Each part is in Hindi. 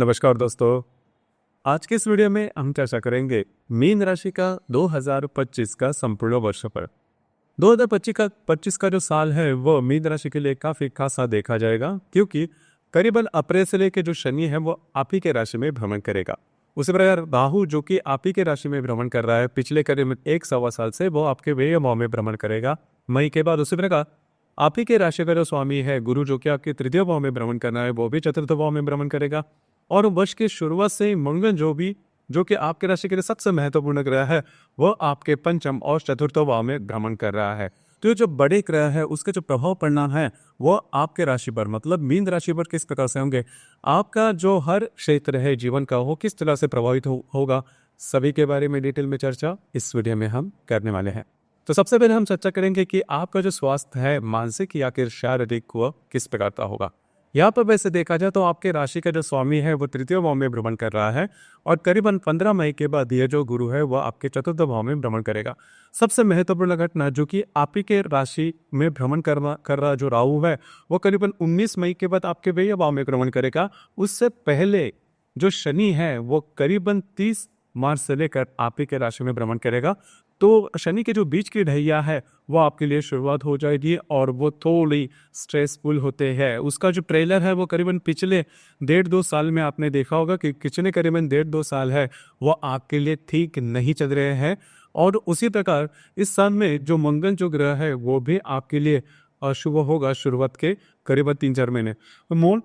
नमस्कार दोस्तों। आज के इस वीडियो में हम चर्चा करेंगे मीन राशि का 2025 का संपूर्ण वर्ष पर। 2025 का जो साल है वो मीन राशि के लिए काफी खासा देखा जाएगा, क्योंकि करीबन अप्रैल से लेकर जो शनि है वो आप ही के राशि में भ्रमण करेगा। उसी प्रकार राहु जो कि आप ही के राशि में भ्रमण कर रहा है पिछले करीबन 1 सवा साल से, वो आपके व्यय भाव में भ्रमण करेगा मई के बाद। उसी प्रकार आप ही के राशि का जो स्वामी है गुरु, जो कि आपके तृतीय भाव में भ्रमण करना है, वो भी चतुर्थ भाव में भ्रमण करेगा। और वर्ष की शुरुआत से ही मंगल जो कि आपके राशि के लिए सबसे महत्वपूर्ण ग्रह है, वो आपके पंचम और चतुर्थ भाव में भ्रमण कर रहा है। तो ये जो बड़े ग्रह है उसके जो प्रभाव पड़ना है वो आपके राशि पर, मतलब मीन राशि पर किस प्रकार से होंगे, आपका जो हर क्षेत्र है जीवन का वो किस तरह से प्रभावित होगा, सभी के बारे में डिटेल में चर्चा इस वीडियो में हम करने वाले हैं। तो सबसे पहले हम चर्चा करेंगे कि आपका जो स्वास्थ्य है मानसिक या फिर शारीरिक वह किस प्रकार का होगा। यहाँ पर वैसे देखा जाए तो आपके राशि का जो स्वामी है वो तृतीय भाव में भ्रमण कर रहा है, और करीबन 15 मई के बाद ये जो गुरु है वह आपके चतुर्थ भाव में भ्रमण करेगा। सबसे महत्वपूर्ण घटना जो कि आप ही के राशि में भ्रमण कर रहा जो राहु है वो करीबन 19 मई के बाद आपके व्यय भाव में भ्रमण करेगा। उससे पहले जो शनि है वो करीबन 30 मार्च से लेकर आप ही के राशि में भ्रमण करेगा। तो शनि के जो बीच की ढैया है वो आपके लिए शुरुआत हो जाएगी, और वो थोड़ी स्ट्रेसफुल होते हैं। उसका जो ट्रेलर है वो करीबन पिछले 1.5-2 साल में आपने देखा होगा कि पिछले करीबन 1.5-2 साल है वो आपके लिए ठीक नहीं चल रहे हैं। और उसी प्रकार इस साल में जो मंगल जो ग्रह है वो भी आपके लिए अशुभ होगा शुरुआत के करीबन 3-4 महीने।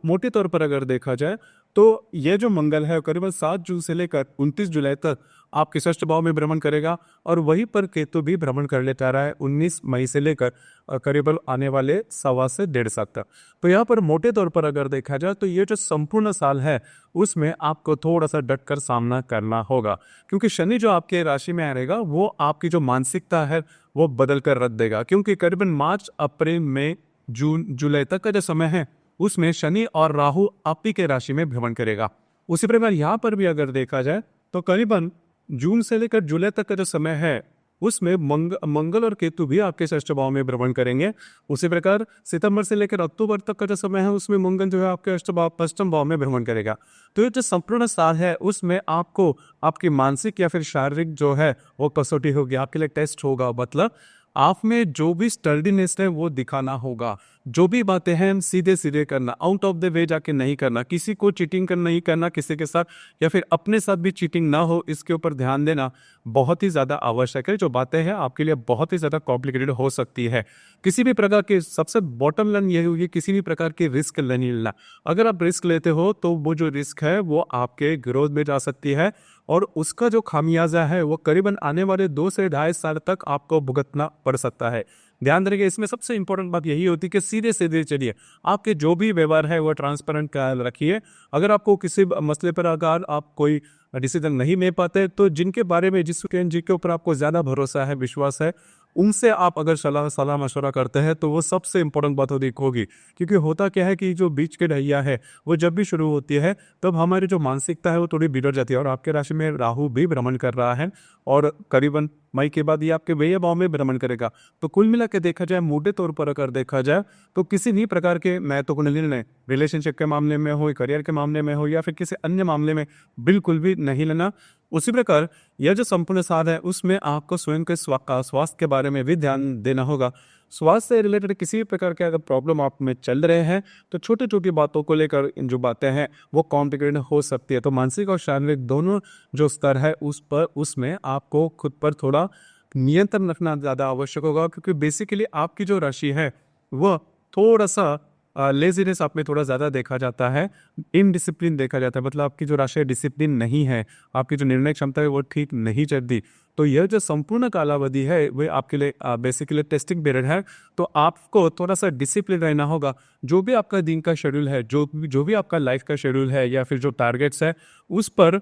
मोटे तौर पर अगर देखा जाए तो ये जो मंगल है करीबन 7 जून से लेकर 29 जुलाई तक आपके षष्ठ भाव में भ्रमण करेगा, और वहीं पर केतु भी भ्रमण कर लेता रहा है 19 मई से लेकर करीबन आने वाले 1.25 से 1.5 साल तक। तो यहाँ पर मोटे तौर पर अगर देखा जाए तो ये जो संपूर्ण साल है उसमें आपको थोड़ा सा डट कर सामना करना होगा, क्योंकि शनि जो आपके राशि में आएगा वो आपकी जो मानसिकता है वो बदल कर रख देगा। क्योंकि करीबन मार्च, अप्रैल, मई, जून, जुलाई तक का जो समय है उसमें शनि और राहु आप ही के राशि में भ्रमण करेगा। उसी प्रकार यहाँ पर भी अगर देखा जाए तो करीबन जून से लेकर जुलाई तक का जो समय है उसमें मंगल और केतु भी आपके षष्ठ भाव में भ्रमण करेंगे। उसी प्रकार सितंबर से लेकर अक्टूबर तक का जो समय है उसमें मंगल जो है आपके अष्टम भाव में भ्रमण करेगा। तो ये जो संपूर्ण साल है उसमें आपको आपकी मानसिक या फिर शारीरिक जो है वो कसौटी होगी, आपके लिए टेस्ट होगा। मतलब आप में जो भी स्टर्डीनेस है वो दिखाना होगा। जो भी बातें हैं हम सीधे सीधे करना, आउट ऑफ द वे जाके नहीं करना, किसी को चीटिंग कर नहीं करना किसी के साथ, या फिर अपने साथ भी चीटिंग ना हो, इसके ऊपर ध्यान देना बहुत ही ज़्यादा आवश्यक है। जो बातें हैं आपके लिए बहुत ही ज़्यादा कॉम्प्लिकेटेड हो सकती है। किसी भी प्रकार के सबसे बॉटम लाइन यही होगी, किसी भी प्रकार की रिस्क नहीं लेना। अगर आप रिस्क लेते हो तो वो जो रिस्क है वो आपके ग्रोथ में जा सकती है, और उसका जो खामियाजा है वो करीबन आने वाले 2 से 2.5 साल तक आपको भुगतना पड़ सकता है। ध्यान रखिए, इसमें सबसे इंपॉर्टेंट बात यही होती है कि सीधे सीधे चलिए, आपके जो भी व्यवहार है वो ट्रांसपेरेंट रखिए। अगर आपको किसी मसले पर अगर आप कोई डिसीजन नहीं ले पाते तो जिनके बारे में जिनके ऊपर आपको ज़्यादा भरोसा है, विश्वास है, उनसे आप अगर सलाह मशवरा करते हैं तो वो सबसे इंपॉर्टेंट बात होगी। क्योंकि होता क्या है कि जो बीच के ढैया है वो जब भी शुरू होती है तब हमारी जो मानसिकता है वो थोड़ी बिगड़ जाती है। और आपके राशि में राहु भी भ्रमण कर रहा है, और करीबन मई के बाद ये आपके व्यय भाव में भ्रमण करेगा। तो कुल मिला के देखा जाए, मोटे तौर पर अगर देखा जाए तो किसी भी प्रकार के महत्वपूर्ण निर्णय रिलेशनशिप के मामले में हो, करियर के मामले में हो, या फिर किसी अन्य मामले में बिल्कुल भी नहीं लेना। उसी प्रकार यह जो संपूर्ण साल है उसमें आपको स्वयं के स्वास्थ्य के बारे में भी ध्यान देना होगा। स्वास्थ्य से रिलेटेड किसी भी प्रकार के अगर प्रॉब्लम आप में चल रहे हैं तो छोटी छोटी बातों को लेकर जो बातें हैं वो कॉम्प्लिकेटेड हो सकती है। तो मानसिक और शारीरिक दोनों जो स्तर है उसमें आपको खुद पर थोड़ा नियंत्रण रखना ज़्यादा आवश्यक होगा, क्योंकि बेसिकली आपकी जो राशि है वह थोड़ा सा लेजीनेस आप में थोड़ा ज़्यादा देखा जाता है, इनडिसिप्लिन देखा जाता है। मतलब आपकी जो राशि डिसिप्लिन नहीं है, आपकी जो निर्णय क्षमता है वो ठीक नहीं चलती। तो यह जो संपूर्ण कालावधि है वह आपके लिए बेसिकली टेस्टिंग पीरियड है। तो आपको थोड़ा सा डिसिप्लिन रहना होगा। जो भी आपका दिन का शेड्यूल है, जो भी आपका लाइफ का शेड्यूल है, या फिर जो टारगेट्स है उस पर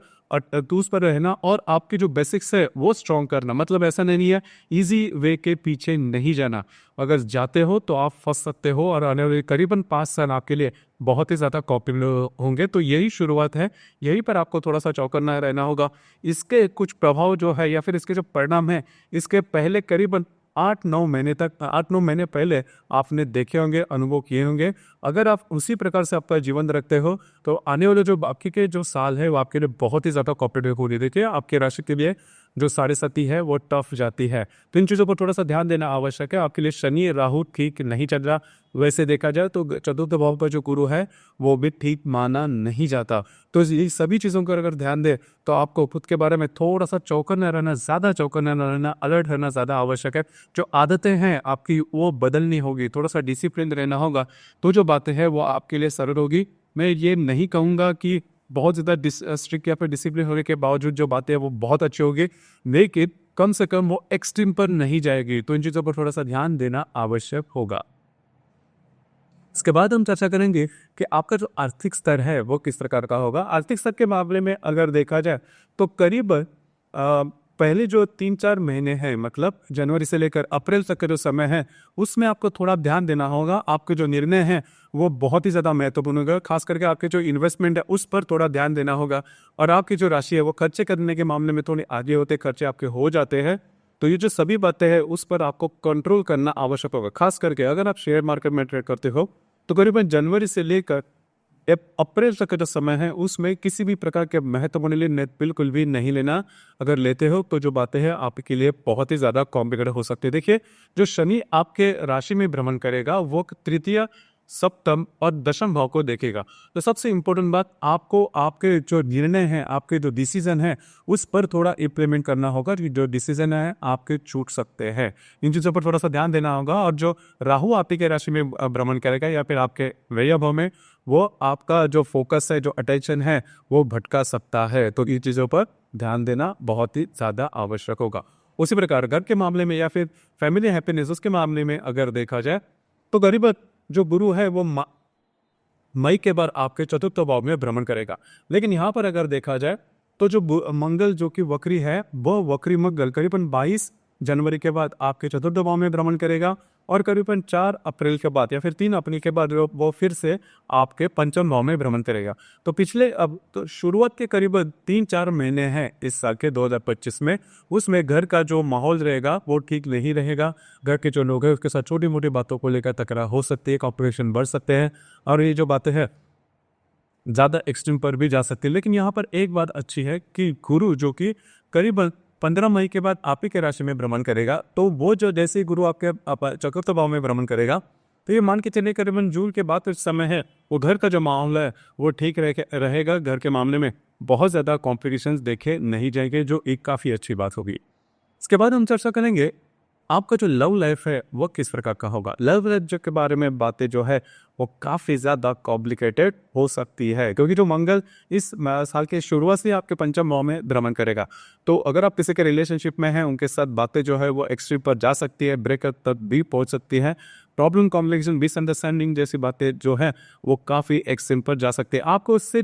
रहना, और आपकी जो बेसिक्स है वो स्ट्रॉन्ग करना। मतलब ऐसा नहीं है इजी वे के पीछे नहीं जाना। अगर जाते हो तो आप फंस सकते हो, और आने वाले करीबन 5 साल आपके लिए बहुत ही ज़्यादा कॉम्प्लिकेटेड होंगे। तो यही शुरुआत है, यहीं पर आपको थोड़ा सा चौकन्ना रहना होगा। इसके कुछ प्रभाव जो है या फिर इसके जो परिणाम है इसके पहले करीबन 8-9 महीने पहले आपने देखे होंगे, अनुभव किए होंगे। अगर आप उसी प्रकार से आपका जीवन रखते हो तो आने वाले जो बाकी के जो साल है वो आपके लिए बहुत ही ज़्यादा कॉम्पिटेटिव होने देखिए, आपके राशि के लिए जो साढ़े साथी है वो टफ जाती है। तो इन चीज़ों पर थोड़ा सा ध्यान देना आवश्यक है। आपके लिए शनि राहु ठीक नहीं चल रहा, वैसे देखा जाए तो चतुर्थ भाव पर जो गुरु है वो भी ठीक माना नहीं जाता। तो ये सभी चीज़ों पर अगर ध्यान दे तो आपको खुद के बारे में थोड़ा सा चौकन्ना रहना, ज़्यादा चौकन्ना रहना, अलर्ट रहना ज़्यादा आवश्यक है। जो आदतें हैं आपकी वो बदलनी होगी, थोड़ा सा डिसिप्लिन रहना होगा, तो जो बातें हैं वो आपके लिए सरल होगी। मैं ये नहीं कहूँगा कि बहुत ज़्यादा स्ट्रिक्ट या फिर डिसिप्लिन होने के बावजूद जो बातें हैं वो बहुत अच्छी होगी, लेकिन कम से कम वो एक्सट्रीम पर नहीं जाएगी। तो इन चीज़ों पर थोड़ा सा ध्यान देना आवश्यक होगा। इसके बाद हम चर्चा करेंगे कि आपका जो आर्थिक स्तर है वो किस प्रकार का होगा। आर्थिक स्तर के मामले में अगर देखा जाए तो करीब पहले जो 3-4 महीने हैं, मतलब जनवरी से लेकर अप्रैल तक का जो समय है उसमें आपको थोड़ा ध्यान देना होगा। आपके जो निर्णय हैं वो बहुत ही ज़्यादा महत्वपूर्ण होगा, खास करके आपके जो इन्वेस्टमेंट है उस पर थोड़ा ध्यान देना होगा। और आपकी जो राशि है वो खर्चे करने के मामले में थोड़ी आगे होते, खर्चे आपके हो जाते हैं। तो ये जो सभी बातें हैं उस पर आपको कंट्रोल करना आवश्यक होगा। खास करके अगर आप शेयर मार्केट में ट्रेड करते हो तो करीबन जनवरी से लेकर अप्रैल तक का जो समय है उसमें किसी भी प्रकार के महत्वपूर्ण निर्णय बिल्कुल भी नहीं लेना। अगर लेते हो तो जो बातें हैं आपके लिए बहुत ही ज़्यादा कॉम्प्लिकेटेड हो सकती है। देखिए, जो शनि आपके राशि में भ्रमण करेगा वो तृतीय, सप्तम और दशम भाव को देखेगा। तो सबसे इम्पोर्टेंट बात, आपको आपके जो निर्णय हैं, आपके जो डिसीजन है उस पर थोड़ा इम्प्लीमेंट करना होगा। जो डिसीजन है आपके छूट सकते हैं, इन चीज़ों पर थोड़ा सा ध्यान देना होगा। और जो राहु आपके राशि में भ्रमण करेगा या फिर आपके व्यय भाव में, वो आपका जो फोकस है, जो अटेंशन है वो भटका सकता है। तो इन चीज़ों पर ध्यान देना बहुत ही ज़्यादा आवश्यक होगा। उसी प्रकार घर के मामले में या फिर फैमिली हैप्पीनेस उसके मामले में अगर देखा जाए तो करीबन जो गुरु है वो मई के बाद आपके चतुर्थ भाव में भ्रमण करेगा। लेकिन यहाँ पर अगर देखा जाए तो जो मंगल जो कि वक्री है वो वक्री मंगल करीबन 22 जनवरी के बाद आपके चतुर्थ भाव में भ्रमण करेगा और करीबन 4 अप्रैल के बाद या फिर 3 अप्रैल के बाद वो फिर से आपके पंचम भाव में भ्रमण करेगा। तो पिछले अब तो शुरुआत के करीबन 3-4 महीने हैं इस साल के 2025 में, उसमें घर का जो माहौल रहेगा वो ठीक नहीं रहेगा। घर के जो लोग हैं उसके साथ छोटी मोटी बातों को लेकर तकरार हो सकती है, कॉम्प्लिकेशन बढ़ सकते हैं और ये जो बातें हैं ज़्यादा एक्सट्रीम पर भी जा सकती है। लेकिन यहाँ पर एक बात अच्छी है कि गुरु जो कि करीबन 15 मई के बाद आप ही के राशि में भ्रमण करेगा, तो वो जो जैसे ही गुरु आपके चतुर्थ भाव में भ्रमण करेगा तो ये मान के चलिए करीबन जून के बाद जो समय है वो घर का जो माहौल है वो ठीक रहेगा। घर के मामले में बहुत ज़्यादा कॉम्प्लिकेशंस देखे नहीं जाएंगे, जो एक काफ़ी अच्छी बात होगी। इसके बाद हम चर्चा करेंगे आपका जो लव लाइफ है वो किस प्रकार का होगा। लव लाइफ के बारे में बातें जो है वो काफ़ी ज़्यादा कॉम्प्लिकेटेड हो सकती है, क्योंकि जो मंगल इस साल के शुरुआत से आपके पंचम भाव में भ्रमण करेगा। तो अगर आप किसी के रिलेशनशिप में हैं उनके साथ बातें जो है वो एक्सट्रीम पर जा सकती है, ब्रेकअप तक भी पहुंच सकती है। प्रॉब्लम, कॉम्प्लिकेशन, मिसअंडरस्टैंडिंग जैसी बातें जो है वो काफ़ी एक्सट्रीम पर जा सकती है। आपको उससे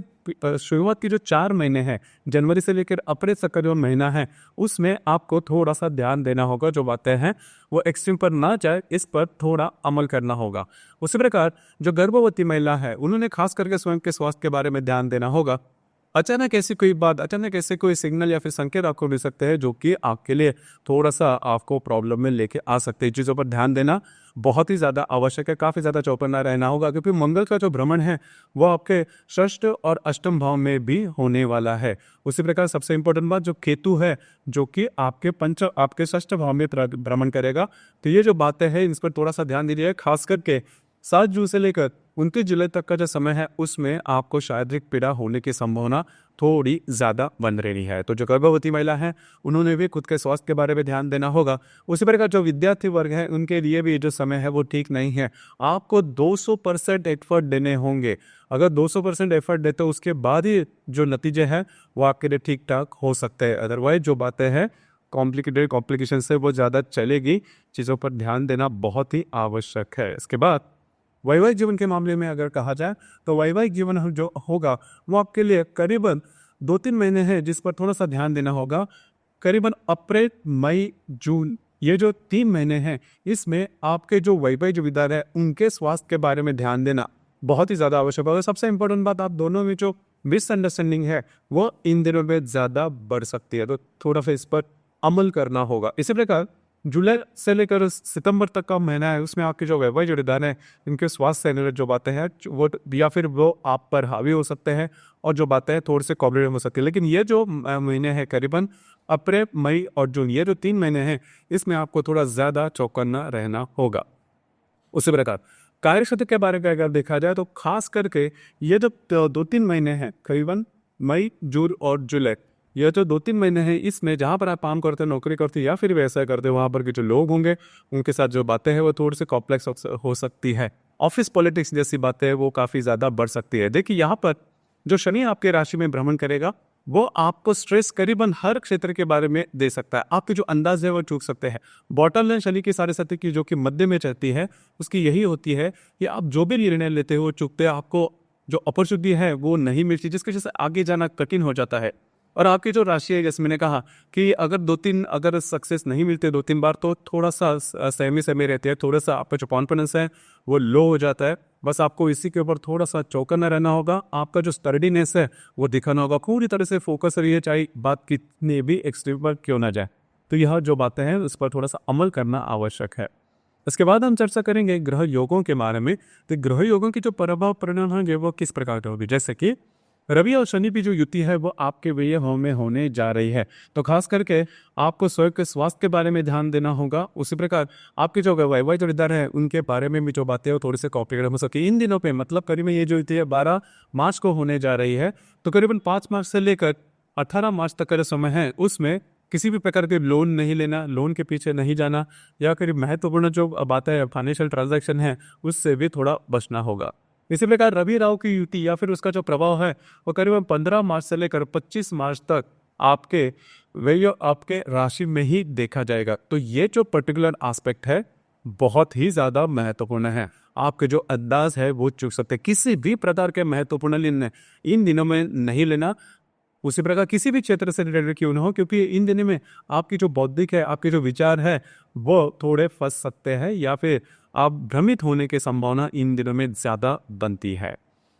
शुरुआत की जो 4 महीने हैं जनवरी से लेकर अप्रैल तक का जो महीना है उसमें आपको थोड़ा सा ध्यान देना होगा। जो बातें हैं वो एक्सट्रीम पर ना जाए, इस पर थोड़ा अमल करना होगा। उसी प्रकार जो गर्भवती महिला है उन्होंने खास करके स्वयं के स्वास्थ्य के बारे में ध्यान देना होगा। अचानक ऐसी कोई बात, अचानक ऐसे कोई सिग्नल या फिर संकेत आपको मिल सकते हैं जो कि आपके लिए थोड़ा सा आपको प्रॉब्लम में लेके आ सकते हैं। चीज़ों पर ध्यान देना बहुत ही ज़्यादा आवश्यक है, काफ़ी ज़्यादा चौकन्ना रहना होगा, क्योंकि मंगल का जो भ्रमण है वो आपके षष्ठ और अष्टम भाव में भी होने वाला है। उसी प्रकार सबसे इंपॉर्टेंट बात, जो केतु है जो कि आपके षष्ठ भाव में भ्रमण करेगा। तो ये जो बातें हैं इस पर थोड़ा सा ध्यान दीजिए। खास करके 7 जून से लेकर 29 जुलाई तक का जो समय है उसमें आपको शारीरिक पीड़ा होने की संभावना थोड़ी ज़्यादा बन रही है। तो जो गर्भवती महिला है उन्होंने भी खुद के स्वास्थ्य के बारे में ध्यान देना होगा। उसी प्रकार जो विद्यार्थी वर्ग है उनके लिए भी जो समय है वो ठीक नहीं है। आपको 200% एफर्ट देने होंगे। अगर 200% एफर्ट देते हो उसके बाद ही जो नतीजे हैं वो आपके लिए ठीक ठाक हो सकते हैं। अदरवाइज जो बातें हैं कॉम्प्लिकेशन से वो ज़्यादा चलेगी। चीज़ों पर ध्यान देना बहुत ही आवश्यक है। इसके बाद वैवाहिक जीवन के मामले में अगर कहा जाए तो वैवाहिक जीवन जो होगा वो आपके लिए करीबन 2-3 महीने हैं जिस पर थोड़ा सा ध्यान देना होगा। करीबन अप्रैल, मई, जून, ये जो 3 महीने हैं इसमें आपके जो वैवाहिक विदार है उनके स्वास्थ्य के बारे में ध्यान देना बहुत ही ज़्यादा आवश्यक होगा। सबसे इंपॉर्टेंट बात, आप दोनों में जो मिसअंडरस्टैंडिंग है वो इन दिनों में ज़्यादा बढ़ सकती है, तो थोड़ा सा इस पर अमल करना होगा। इसी प्रकार जुलाई से लेकर सितंबर तक का महीना है, उसमें आपके जो वैवाहिक जोड़ीदार हैं इनके स्वास्थ्य से रिलेटेड जो बातें हैं वो या फिर वो आप पर हावी हो सकते हैं और जो बातें हैं थोड़ी से कॉम्प्लिकेटेड हो सकती है। लेकिन ये जो महीने हैं करीबन अप्रैल, मई और जून, ये जो 3 महीने हैं इसमें आपको थोड़ा ज़्यादा चौकन्ना रहना होगा। उसी प्रकार कार्य क्षेत्र के बारे में अगर देखा जाए तो खास करके ये जो 2-3 महीने हैं करीबन मई, जून और जुलाई, ये जो 2-3 महीने हैं इसमें जहाँ पर आप काम करते हैं, नौकरी करते हैं या फिर व्यवसाय करते हैं, वहाँ पर के जो लोग होंगे उनके साथ जो बातें हैं वो थोड़ी सी कॉम्प्लेक्स हो सकती है। ऑफिस पॉलिटिक्स जैसी बातें वो काफ़ी ज़्यादा बढ़ सकती है। देखिए यहाँ पर जो शनि आपके राशि में भ्रमण करेगा वो आपको स्ट्रेस करीबन हर क्षेत्र के बारे में दे सकता है। आपके जो अंदाज है वो चूक सकते हैं। बॉटम लाइन शनि की साढ़े साथी की जो कि मध्य में चलती है उसकी यही होती है कि आप जो भी निर्णय लेते हो वो चुकते, आपको जो अपॉर्चुनिटी है वो नहीं मिलती, जिसकी वजह से आगे जाना कठिन हो जाता है। और आपकी जो राशि है, जैसे मैंने कहा कि अगर सक्सेस नहीं मिलते 2-3 बार तो थोड़ा सा सहमी रहती है, थोड़ा सा आपका जो कॉन्फिडेंस है वो लो हो जाता है। बस आपको इसी के ऊपर थोड़ा सा चौकन्ना रहना होगा। आपका जो स्टडीनेस है वो दिखाना होगा, पूरी तरह से फोकस रहिए, चाहे बात कितनी भी एक्सट्रीम पर क्यों ना जाए। तो यह जो बातें हैं उस पर थोड़ा सा अमल करना आवश्यक है। इसके बाद हम चर्चा करेंगे ग्रह योगों के बारे में। तो ग्रह योगों की जो प्रभाव परिणाम होंगे वो किस प्रकार के होगी, जैसे कि रवि और शनि की जो युति है वो आपके व्यय भाव में होने जा रही है, तो खास करके आपको स्वयं के स्वास्थ्य के बारे में ध्यान देना होगा। उसी प्रकार आपके जो वैवाहिक जोड़ीदार है उनके बारे में भी जो बातें हैं वो थोड़ी से कॉम्प्लिकेटेड हो सकती है इन दिनों पे। मतलब करीबन ये जो युति है 12 मार्च को होने जा रही है, तो करीबन 5 मार्च से लेकर 18 मार्च तक का जो समय है उसमें किसी भी प्रकार के लोन नहीं लेना, लोन के पीछे नहीं जाना, या फिर महत्वपूर्ण जो बातें है फाइनेंशियल ट्रांजैक्शन है उससे भी थोड़ा बचना होगा। इसी प्रकार रवि राहु की युति या फिर उसका जो प्रभाव है वो करीबन 15 मार्च से लेकर 25 मार्च तक आपके राशि में ही देखा जाएगा। तो ये जो पर्टिकुलर एस्पेक्ट है बहुत ही ज़्यादा महत्वपूर्ण है। आपके जो अंदाज है वो चूक सकते हैं। किसी भी प्रकार के महत्वपूर्ण निर्णय इन दिनों में नहीं लेना, उसी प्रकार किसी भी क्षेत्र से रिलेटेड क्यों ना हो, क्योंकि इन दिनों में आपकी जो बौद्धिक है, आपके जो विचार है वो थोड़े फंस सकते हैं या फिर आप भ्रमित होने की संभावना इन दिनों में ज़्यादा बनती है।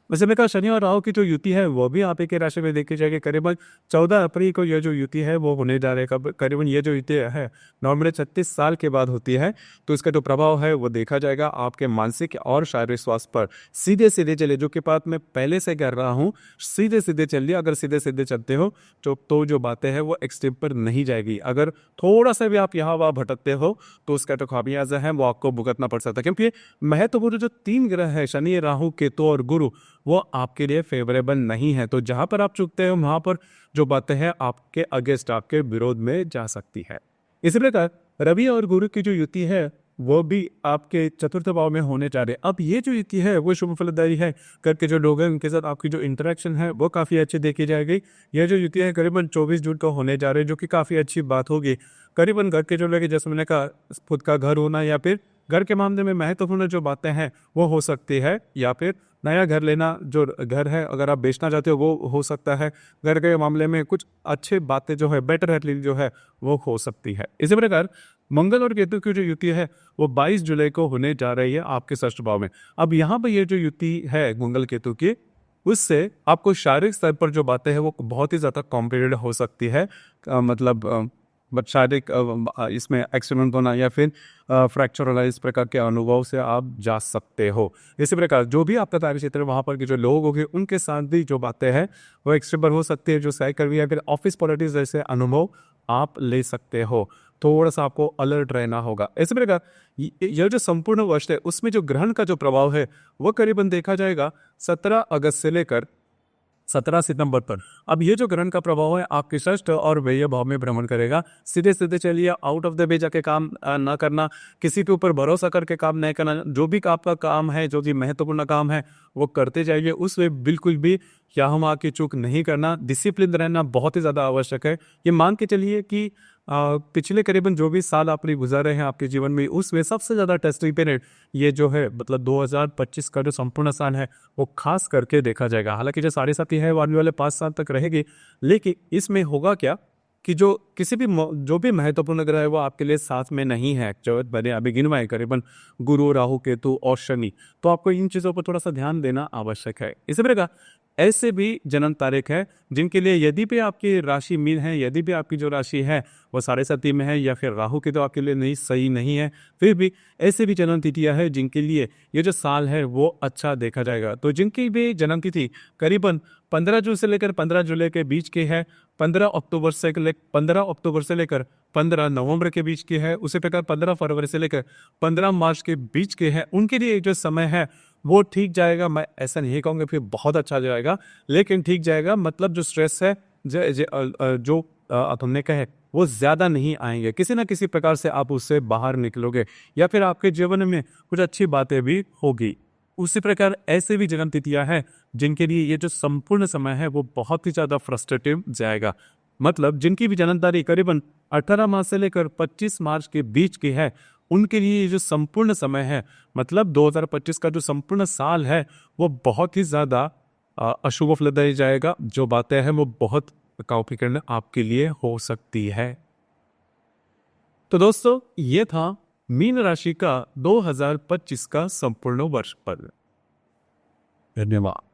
वैसे मैं कहा शनि और राहु की जो युति है वो भी आप एक राशि में देखी जाएगी। करीबन 14 अप्रैल को यह जो युति है वो होने जा रही है। करीबन ये जो युति है नॉर्मली 36 साल के बाद होती है, तो इसका जो प्रभाव है वो देखा जाएगा आपके मानसिक और शारीरिक स्वास्थ्य पर। सीधे सीधे चलिए, जो कि बात मैं पहले से कर रहा हूँ, सीधे सीधे चलिए। अगर सीधे सीधे चलते हो तो जो बातें हैं वो एक्सट्रीम पर नहीं जाएगी। अगर थोड़ा सा भी आप यहाँ वहाँ भटकते हो तो उसका जो खामियाजा है वो आपको भुगतना पड़ सकता है, क्योंकि महत्वपूर्ण जो 3 ग्रह है शनि, राहु, केतु और गुरु वो आपके लिए फेवरेबल नहीं है। तो जहां पर आप चुकते हो वहां पर जो बातें हैं आपके अगेंस्ट, आपके विरोध में जा सकती है। इसी प्रकार रवि और गुरु की जो युति है वो भी आपके चतुर्थ भाव में होने जा रहे हैं। अब ये जो युति है वो शुभ फलदायी है। करके जो लोग हैं उनके साथ आपकी जो इंटरेक्शन है वो काफ़ी अच्छी देखी जाएगी। यह जो युति है करीबन 24 जून को होने जा रही है, जो कि काफ़ी अच्छी बात होगी। करीबन घर के जो लोग, जैसे मैंने कहा, खुद का घर होना या फिर घर के मामले में महत्वपूर्ण जो बातें हैं वो हो सकती है, या फिर नया घर लेना, जो घर है अगर आप बेचना चाहते हो वो हो सकता है। घर के मामले में कुछ अच्छे बातें जो है, बेटर एटलीस्ट जो है वो हो सकती है। इसी प्रकार मंगल और केतु की जो युति है वो 22 जुलाई को होने जा रही है आपके षष्ठ भाव में। अब यहाँ पर ये जो युति है मंगल केतु की, उससे आपको शारीरिक स्तर पर जो बातें हैं वो बहुत ही ज़्यादा कॉम्प्लिकेटेड हो सकती है। शारीरिक इसमें एक्सीडेंट होना या फिर फ्रैक्चर होना, इस प्रकार के अनुभव से आप जा सकते हो। इसी प्रकार जो भी आपका कार्य क्षेत्र है वहाँ पर के जो लोग होंगे उनके साथ भी जो बातें हैं वो एक्सट्रीम हो सकती है। जो सहकर्मी या फिर ऑफिस पॉलिटिक्स जैसे अनुभव आप ले सकते हो। थोड़ा सा आपको अलर्ट रहना होगा। इसी प्रकार यह जो संपूर्ण वर्ष है उसमें जो ग्रहण का जो प्रभाव है वो करीबन देखा जाएगा 17 अगस्त से लेकर 17 सितंबर पर। अब ये जो ग्रहण का प्रभाव है आपके षष्ठ और व्यय भाव में भ्रमण करेगा। सीधे सीधे चलिए, आउट ऑफ द वे जाके काम ना करना, किसी के ऊपर भरोसा करके काम नहीं करना। जो भी आपका काम है, जो भी महत्वपूर्ण काम है वो करते जाइए, उसमें बिल्कुल भी यहाँ वहाँ की चूक नहीं करना। डिसिप्लिन रहना बहुत ही ज़्यादा आवश्यक है। ये मान के चलिए कि पिछले करीबन जो भी साल आपने गुजारे हैं आपके जीवन में, उसमें सबसे ज़्यादा टेस्टिंग पीरियड ये जो है मतलब 2025 का जो संपूर्ण साल है वो खास करके देखा जाएगा। हालांकि जो साढ़े साथी है वो आने वाले 5 साल तक रहेगी, लेकिन इसमें होगा क्या कि जो भी महत्वपूर्ण ग्रह है वो आपके लिए साथ में नहीं है। जो मैंने अभी गिनवाए करीबन गुरु, राहु, केतु और शनि, तो आपको इन चीज़ों पर थोड़ा सा ध्यान देना आवश्यक है। इसी प्रकार ऐसे भी जन्म तारीख है जिनके लिए यदि भी आपकी राशि मीन है, यदि भी आपकी जो राशि है वो 7.5 में है या फिर राहु की तो आपके लिए नहीं सही नहीं है, फिर भी ऐसे भी जन्म तिथियां है जिनके लिए ये जो साल है वो अच्छा देखा जाएगा। तो जिनकी भी जन्म तिथि करीबन 15 जून से लेकर 15 जुलाई के बीच की है, 15 अक्टूबर से लेकर 15 नवंबर के बीच की है, उसी प्रकार 15 फरवरी से लेकर 15 मार्च के बीच के है, उनके लिए जो समय है वो ठीक जाएगा। मैं ऐसा नहीं कहूँगा फिर बहुत अच्छा जाएगा, लेकिन ठीक जाएगा। मतलब जो स्ट्रेस है जो तुमने कहे वो ज़्यादा नहीं आएंगे, किसी ना किसी प्रकार से आप उससे बाहर निकलोगे या फिर आपके जीवन में कुछ अच्छी बातें भी होगी। उसी प्रकार ऐसे भी जन्म तिथियां हैं जिनके लिए ये जो संपूर्ण समय है वो बहुत ही ज़्यादा फ्रस्ट्रेटिव जाएगा। मतलब जिनकी भी जन्म तारीख करीबन 18 मार्च से लेकर 25 मार्च के बीच की है, उनके लिए ये जो संपूर्ण समय है, मतलब 2025 का जो संपूर्ण साल है वो बहुत ही ज़्यादा अशुभ फलदायी जाएगा। जो बातें हैं वो बहुत कॉम्प्लिकेटेड आपके लिए हो सकती है। तो दोस्तों ये था मीन राशि का 2025 का संपूर्ण वर्ष पर। धन्यवाद।